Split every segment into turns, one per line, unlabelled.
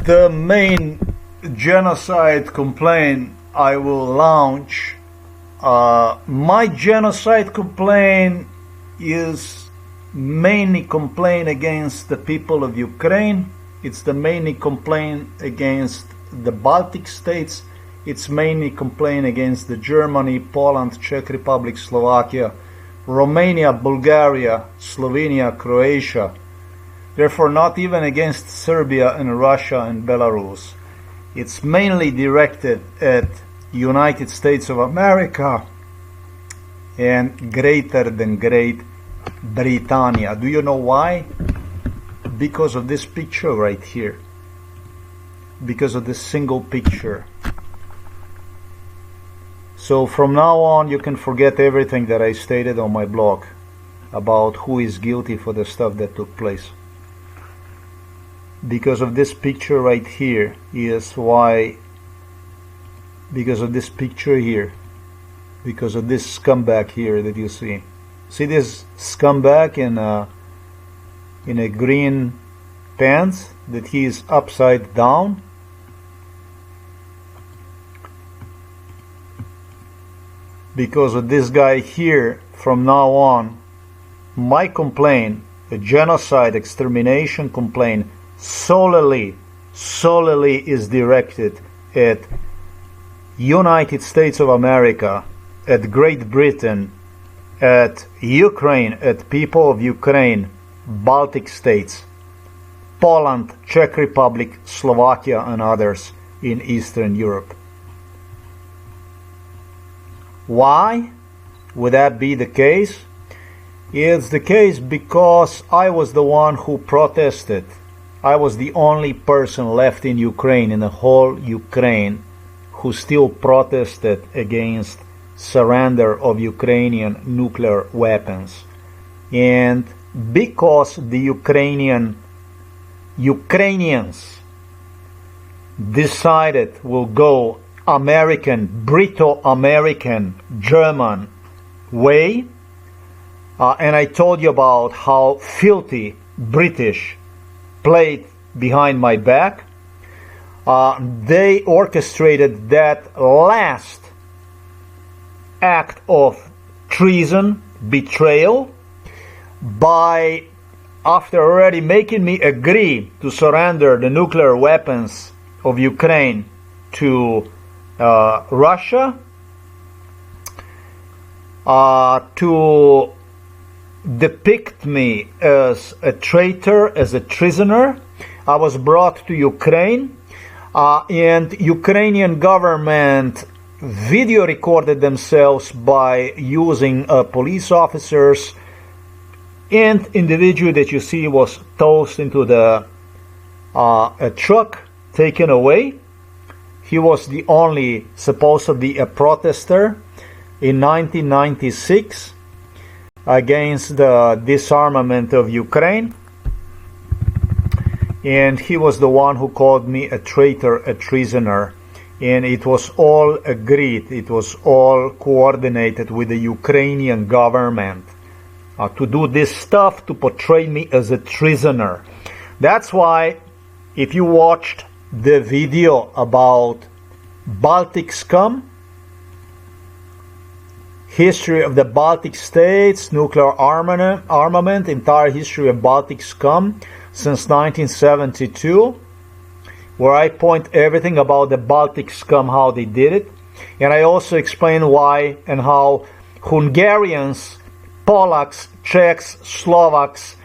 The main genocide complaint I will launch, my genocide complaint is mainly complaint against the people of Ukraine. It's the mainly complaint against the Baltic states. It's mainly complaint against the Germany, Poland, Czech Republic, Slovakia, Romania, Bulgaria, Slovenia, Croatia. Therefore, not even against Serbia and Russia and Belarus. It's mainly directed at United States of America and greater than Great Britannia. Do you know why? Because of this picture right here. Because of this single picture. So from now on you can forget everything that I stated on my blog about who is guilty for the stuff that took place. Because of this picture right here is why, because of this picture here, because of this scumbag here that you see. See this scumbag in a green pants, that he is upside down? Because of this guy here, from now on, my complaint, a genocide extermination complaint, solely is directed at United States of America, at Great Britain, at Ukraine, at people of Ukraine, Baltic states, Poland, Czech Republic, Slovakia and others in Eastern Europe. Why would that be the case? It's the case because I was the one who protested. I was the only person left in Ukraine, in the whole Ukraine, who still protested against surrender of Ukrainian nuclear weapons. And because the Ukrainians decided will go American, Brito-American, German way, and I told you about how filthy British played behind my back, they orchestrated that last act of treason, betrayal, by, after already making me agree to surrender the nuclear weapons of Ukraine to Russia, to depict me as a traitor, as a prisoner. I was brought to Ukraine, and Ukrainian government video recorded themselves by using police officers, and individual that you see was tossed into the a truck, taken away. He was the only, supposedly a protester in 1996 against the disarmament of Ukraine, and he was the one who called me a traitor, a treasoner, and it was all agreed, it was all coordinated with the Ukrainian government to do this stuff, to portray me as a treasoner. That's why if you watched the video about Baltic scum, history of the Baltic states, nuclear armament, entire history of Baltic scum since 1972, where I point everything about the Baltic scum, how they did it, and I also explain why and how Hungarians, Polacks, Czechs, Slovaks,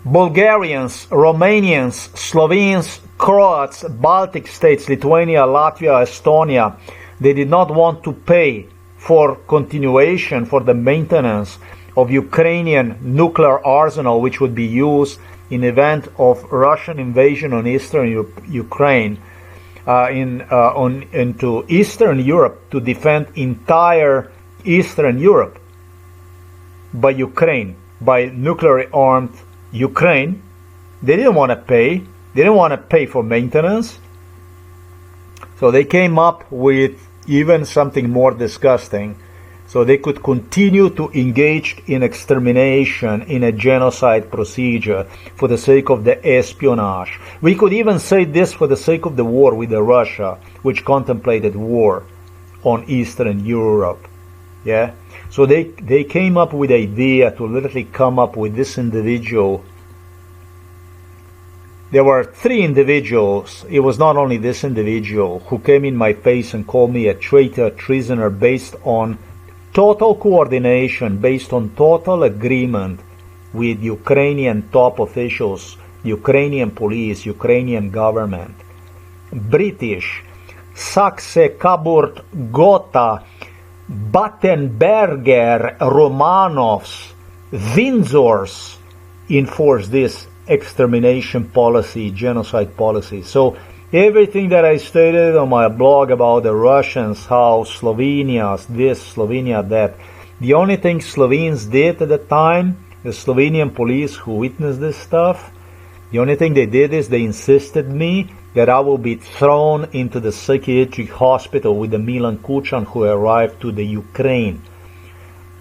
Bulgarians, Romanians, Slovenes, Croats, Baltic states, Lithuania, Latvia, Estonia, they did not want to pay for continuation, for the maintenance of Ukrainian nuclear arsenal, which would be used in event of Russian invasion on Eastern Ukraine, into Eastern Europe, to defend entire Eastern Europe by Ukraine, by nuclear armed Ukraine. They didn't want to pay. They didn't want to pay for maintenance. So they came up with even something more disgusting. So they could continue to engage in extermination, in a genocide procedure for the sake of the espionage. We could even say this for the sake of the war with Russia, which contemplated war on Eastern Europe. Yeah? So they came up with the idea to literally come up with this individual. There were 3 individuals. It was not only this individual who came in my face and called me a traitor, treasoner, based on total coordination, based on total agreement with Ukrainian top officials, Ukrainian police, Ukrainian government, British, Saxe, Kaburt, Gotha, Battenberger, Romanovs, Windsors enforced this extermination policy, genocide policy. So everything that I stated on my blog about the Russians, how Slovenia this, Slovenia that, the only thing Slovenes did at the time, the Slovenian police who witnessed this stuff, the only thing they did is they insisted me that I will be thrown into the psychiatric hospital with the Milan Kuchan who arrived to the Ukraine.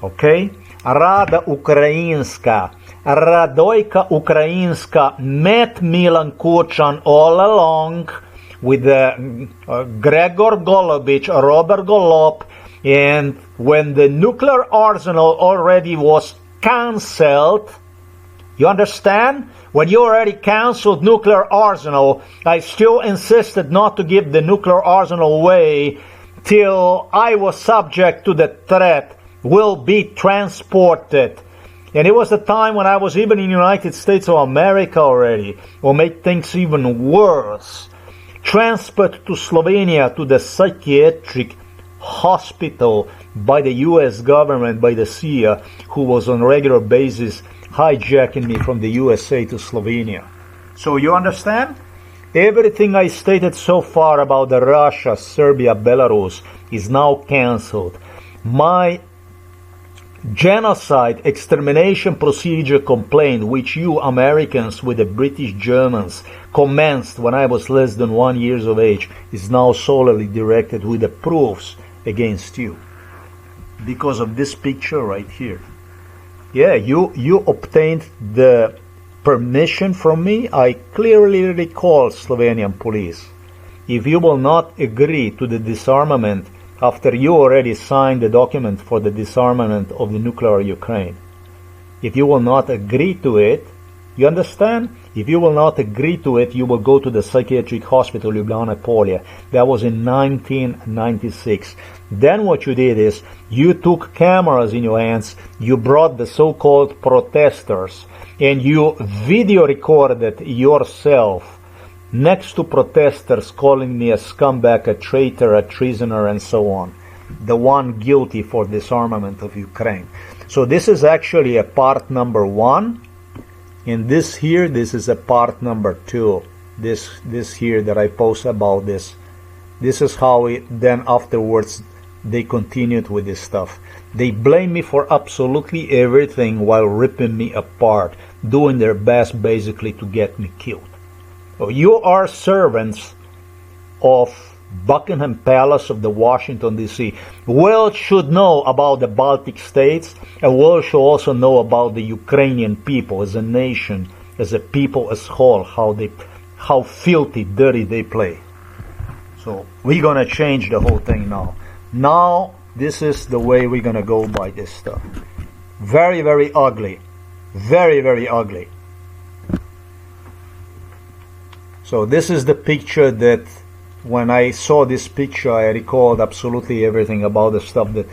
Okay? Rada Ukrainska, Radojka Ukrainska met Milan Kuchan all along with Gregor Golubic, Robert Golob, and when the nuclear arsenal already was cancelled, you understand? When you already cancelled nuclear arsenal, I still insisted not to give the nuclear arsenal away till I was subject to the threat, will be transported. And it was the time when I was even in the United States of America already, or make things even worse. Transferred to Slovenia to the psychiatric hospital by the US government, by the CIA, who was on a regular basis hijacking me from the USA to Slovenia. So you understand? Everything I stated so far about the Russia, Serbia, Belarus is now cancelled. My genocide extermination procedure complaint, which you Americans with the British Germans commenced when I was less than 1 year of age, is now solely directed with the proofs against you. Because of this picture right here. Yeah, you obtained the permission from me. I clearly recall Slovenian police. If you will not agree to the disarmament after you already signed the document for the disarmament of the nuclear Ukraine, if you will not agree to it, you understand? If you will not agree to it, you will go to the psychiatric hospital Ljubljana Polje. That was in 1996. Then what you did is, you took cameras in your hands, you brought the so-called protesters, and you video recorded yourself next to protesters calling me a scumbag, a traitor, a treasoner, and so on. The one guilty for disarmament of Ukraine. So this is actually a part number 1. And this here, this is a part number 2. This here that I post about this. This is how then afterwards they continued with this stuff. They blame me for absolutely everything while ripping me apart, doing their best basically to get me killed. So you are servants of Buckingham Palace of the Washington D.C. World should know about the Baltic states, and world should also know about the Ukrainian people as a nation, as a people as whole, how filthy, dirty they play. So we're gonna change the whole thing now. Now this is the way we're gonna go by this stuff. Very, very ugly. Very, very ugly. So this is the picture that when I saw this picture, I recalled absolutely everything about the stuff, that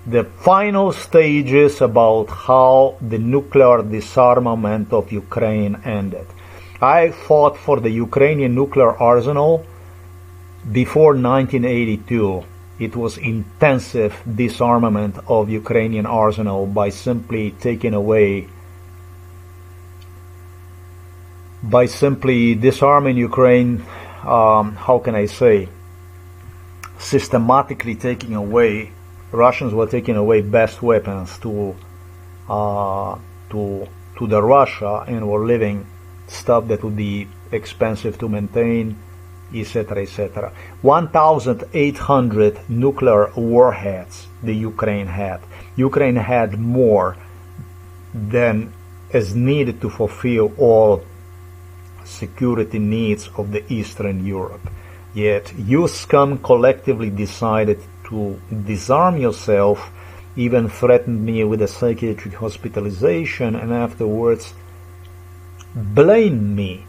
the final stages about how the nuclear disarmament of Ukraine ended. I fought for the Ukrainian nuclear arsenal before 1982. It was intensive disarmament of Ukrainian arsenal by simply taking away, by simply disarming Ukraine. How can I say, systematically taking away, Russians were taking away best weapons to the Russia, and were leaving stuff that would be expensive to maintain etc., etc. 1,800 nuclear warheads the Ukraine had. Ukraine had more than is needed to fulfill all security needs of the Eastern Europe. Yet you scum collectively decided to disarm yourself, even threatened me with a psychiatric hospitalization, and afterwards blame me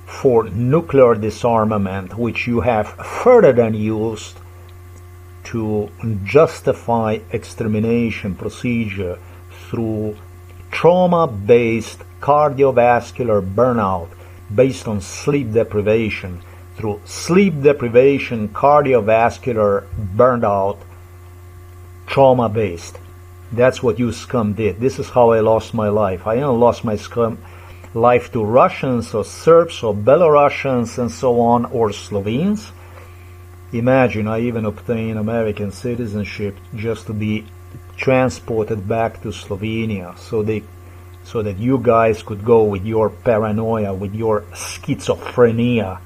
for nuclear disarmament, which you have further than used to justify extermination procedure through trauma-based cardiovascular burnout based on sleep deprivation, through sleep deprivation cardiovascular burnout trauma-based. That's what you scum did. This is how I lost my life. I didn't lost my scum life to Russians or Serbs or Belarusians and so on, or Slovenes. Imagine, I even obtained American citizenship just to be transported back to Slovenia so that you guys could go with your paranoia, with your schizophrenia,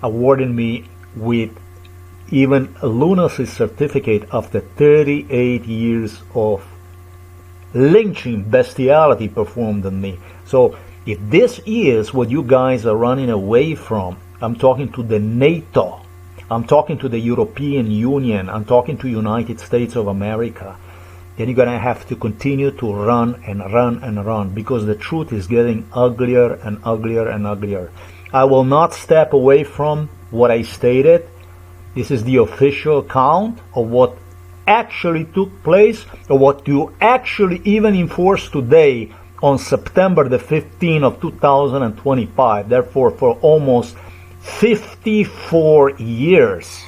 awarding me with even a lunacy certificate after 38 years of lynching bestiality performed on me. So if this is what you guys are running away from, I'm talking to the NATO, I'm talking to the European Union, I'm talking to United States of America, then you're gonna have to continue to run and run and run, because the truth is getting uglier and uglier and uglier. I will not step away from what I stated. This is the official account of what actually took place, or what you actually even enforced today on September the 15th of 2025. Therefore, for almost 54 years.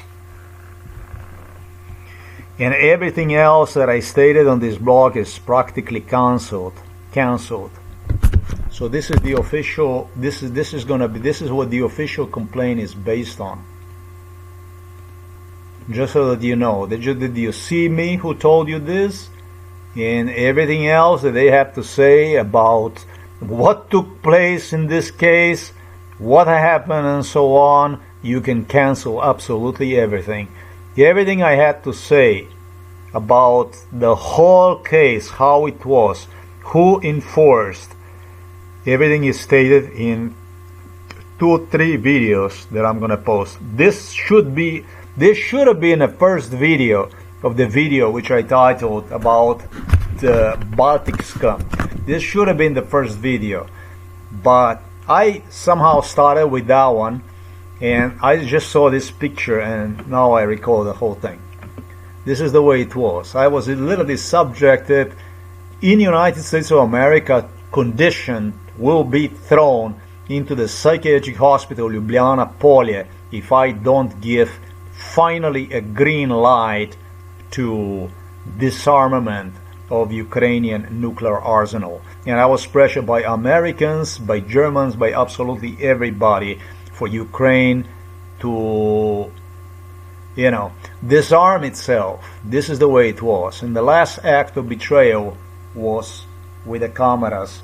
And everything else that I stated on this blog is practically cancelled. So this is the official, this is what the official complaint is based on. Just so that you know, did you see me who told you this? And everything else that they have to say about what took place in this case, what happened and so on, you can cancel absolutely everything. Everything I had to say about the whole case, how it was, who enforced, everything is stated in 2-3 videos that I'm gonna post. This should have been the first video of the video which I titled about the Baltic scum. This should have been the first video, but I somehow started with that one, and I just saw this picture and now I recall the whole thing. This is the way it was. I was literally subjected in United States of America, condition will be thrown into the psychiatric hospital Ljubljana Polje if I don't give finally a green light to disarmament of Ukrainian nuclear arsenal. And I was pressured by Americans, by Germans, by absolutely everybody for Ukraine to, you know, disarm itself. This is the way it was. And the last act of betrayal was with the cameras.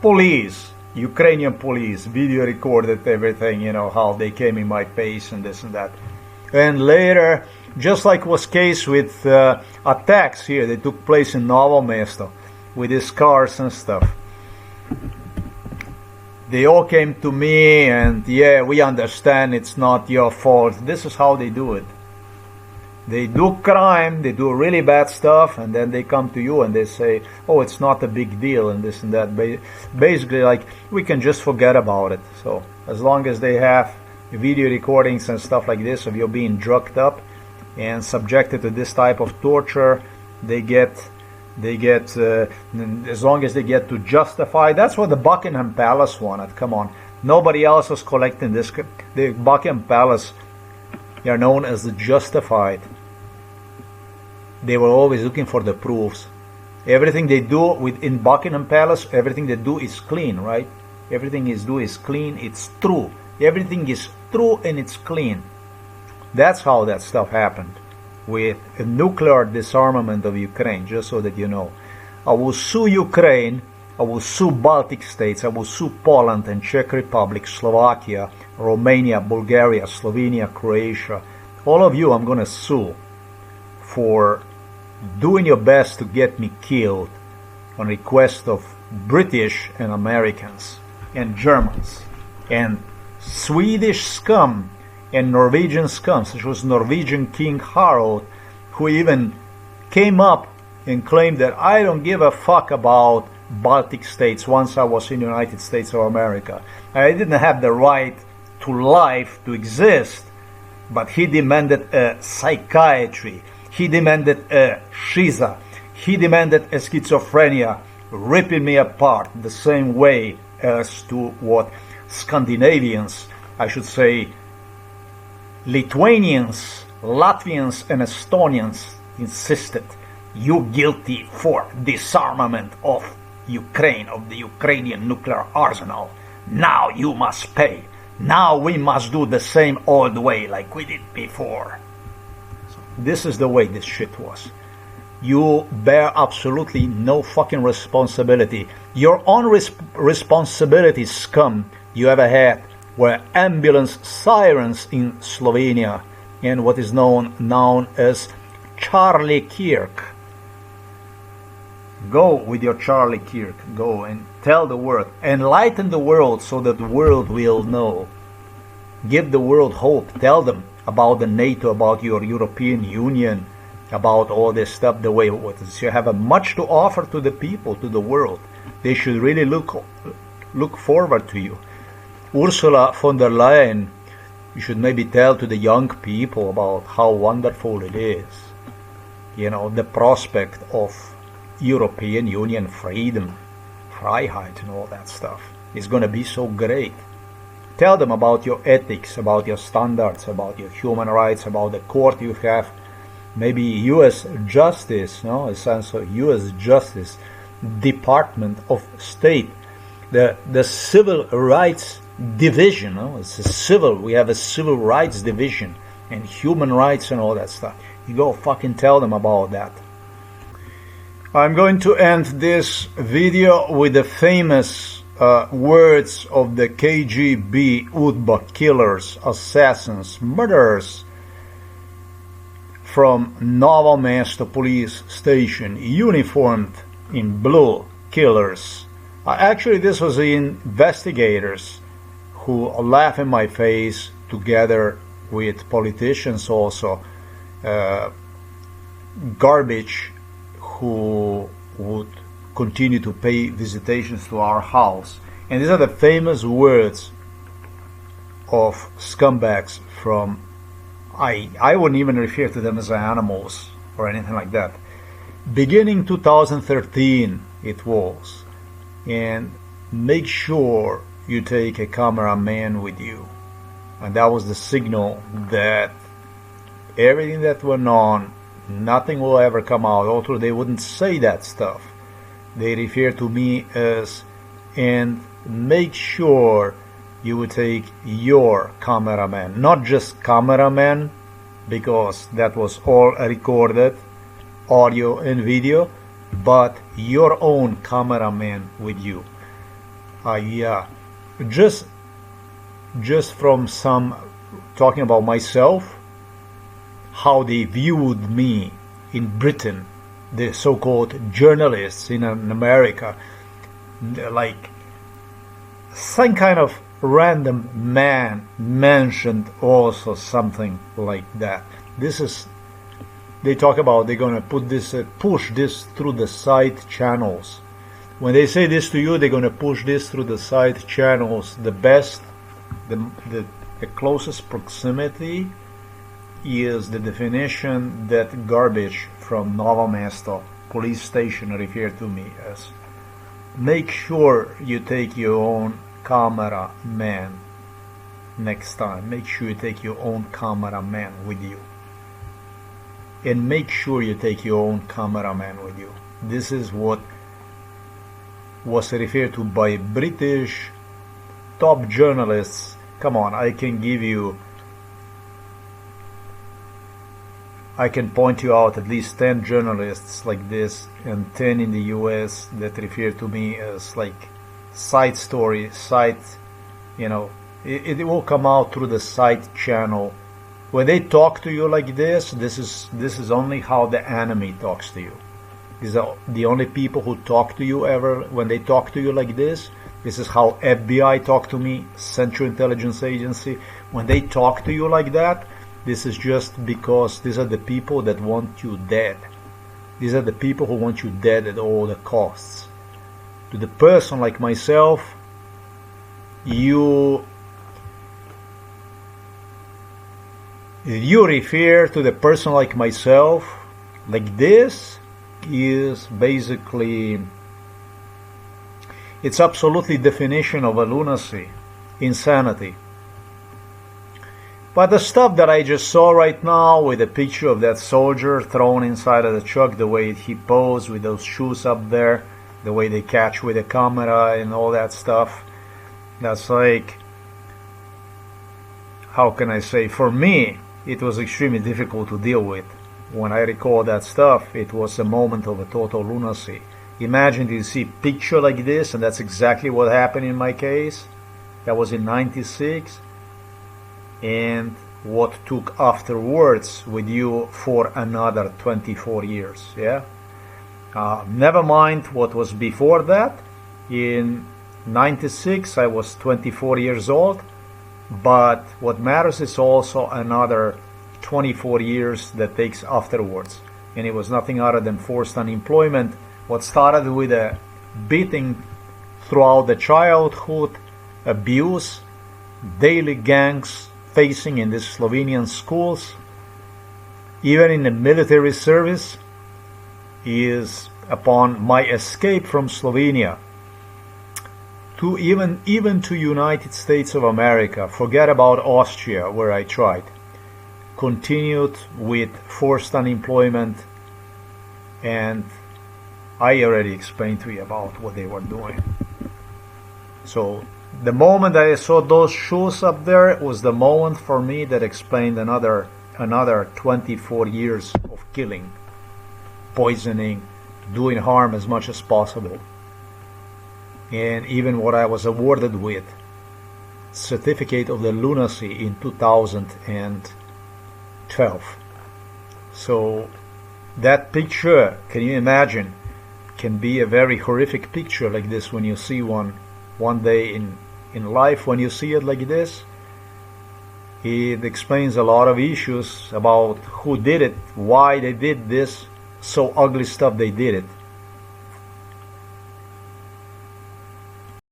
Police, Ukrainian police, video recorded everything, you know, how they came in my face and this and that. And later, just like was case with attacks here that took place in Novo Mesto with these cars and stuff, they all came to me and, yeah, we understand it's not your fault. This is how they do it. They do crime, they do really bad stuff, and then they come to you and they say, oh, it's not a big deal and this and that. Basically, like, we can just forget about it. So as long as they have video recordings and stuff like this of you being drugged up and subjected to this type of torture, they get as long as they get to justify. That's what the Buckingham Palace wanted. Come on, nobody else was collecting this. The Buckingham Palace, they are known as the justified. They were always looking for the proofs. Everything they do within Buckingham Palace, everything they do is clean, right? Everything is clean, it's true. Everything is true and it's clean. That's how that stuff happened with a nuclear disarmament of Ukraine, just so that you know. I will sue Ukraine I will sue Baltic states, I will sue Poland and Czech Republic, Slovakia, Romania, Bulgaria, Slovenia, Croatia. All of you I'm going to sue for doing your best to get me killed on request of British and Americans and Germans and Swedish scum and Norwegian scum, such as Norwegian King Harald, who even came up and claimed that I don't give a fuck about Baltic states once I was in the United States of America. I didn't have the right to life, to exist, but he demanded a psychiatry. He demanded a shiza. He demanded a schizophrenia, ripping me apart the same way as to what Scandinavians, I should say Lithuanians, Latvians and Estonians insisted. You guilty for disarmament of Ukraine, of the Ukrainian nuclear arsenal. Now you must pay. Now we must do the same old way like we did before. So this is the way this shit was. You bear absolutely no fucking responsibility. Your own responsibility, scum, you ever had were ambulance sirens in Slovenia and what is known as Charlie Kirk. Go with your Charlie Kirk. Go and tell the world. Enlighten the world so that the world will know. Give the world hope. Tell them about the NATO, about your European Union, about all this stuff, the way you have much to offer to the people, to the world. They should really look forward to you. Ursula von der Leyen, you should maybe tell to the young people about how wonderful it is. You know, the prospect of European Union freedom, Freiheit and all that stuff is going to be so great. Tell them about your ethics, about your standards, about your human rights, about the court you have, maybe U.S. Justice, no, a sense of U.S. Justice, Department of State, the Civil Rights Division, no? It's a civil, we have a Civil Rights Division and human rights and all that stuff. You go fucking tell them about that. I'm going to end this video with the famous words of the KGB UDBA killers, assassins, murderers from Novo Mesto police station, uniformed in blue killers. Actually, this was the investigators who laugh in my face together with politicians also, garbage, who would continue to pay visitations to our house. And these are the famous words of scumbags from, I wouldn't even refer to them as animals or anything like that. Beginning 2013 it was. And make sure you take a cameraman with you. And that was the signal that everything that went on, nothing will ever come out. Although they wouldn't say that stuff, they refer to me as, and make sure you would take your cameraman, not just cameraman, because that was all recorded, audio and video, but your own cameraman with you. Yeah, just from some talking about myself, how they viewed me in Britain, the so-called journalists in America, like some kind of random man mentioned also something like that. This is, they talk about they're gonna put this, push this through the side channels. When they say this to you, they're gonna push this through the side channels. The best, the closest proximity is the definition that garbage from Novo Mesto police station referred to me as. Make sure you take your own cameraman next time. Make sure you take your own cameraman with you. And make sure you take your own cameraman with you. This is what was referred to by British top journalists. Come on, I can give you I can point you out at least 10 journalists like this and 10 in the US that refer to me as like side story, side, you know, it will come out through the side channel. When they talk to you like this is only how the enemy talks to you. These are the only people who talk to you ever. When they talk to you like this is how FBI talk to me, Central Intelligence Agency. When they talk to you like that, this is just because these are the people that want you dead. These are the people who want you dead at all the costs. To the person like myself, you refer to the person like myself like this is basically, it's absolutely definition of a lunacy, insanity. But the stuff that I just saw right now with the picture of that soldier thrown inside of the truck, the way he posed with those shoes up there, the way they catch with the camera and all that stuff, that's like, how can I say, for me, it was extremely difficult to deal with. When I recall that stuff, it was a moment of a total lunacy. Imagine you see a picture like this, and that's exactly what happened in my case. That was in '96. And what took afterwards with you for another 24 years, yeah? Never mind what was before that. In '96, I was 24 years old, but what matters is also another 24 years that takes afterwards. And it was nothing other than forced unemployment. What started with a beating throughout the childhood, abuse, daily gangs facing in the Slovenian schools, even in the military service, is upon my escape from Slovenia to even to United States of America. Forget about Austria, where I tried. Continued with forced unemployment, and I already explained to you about what they were doing. So the moment I saw those shoes up there was the moment for me that explained another 24 years of killing, poisoning, doing harm as much as possible. And even what I was awarded with, certificate of the lunacy in 2012. So that picture, can you imagine, can be a very horrific picture like this when you see one day in life. When you see it like this, it explains a lot of issues about who did it, why they did this, so ugly stuff they did it.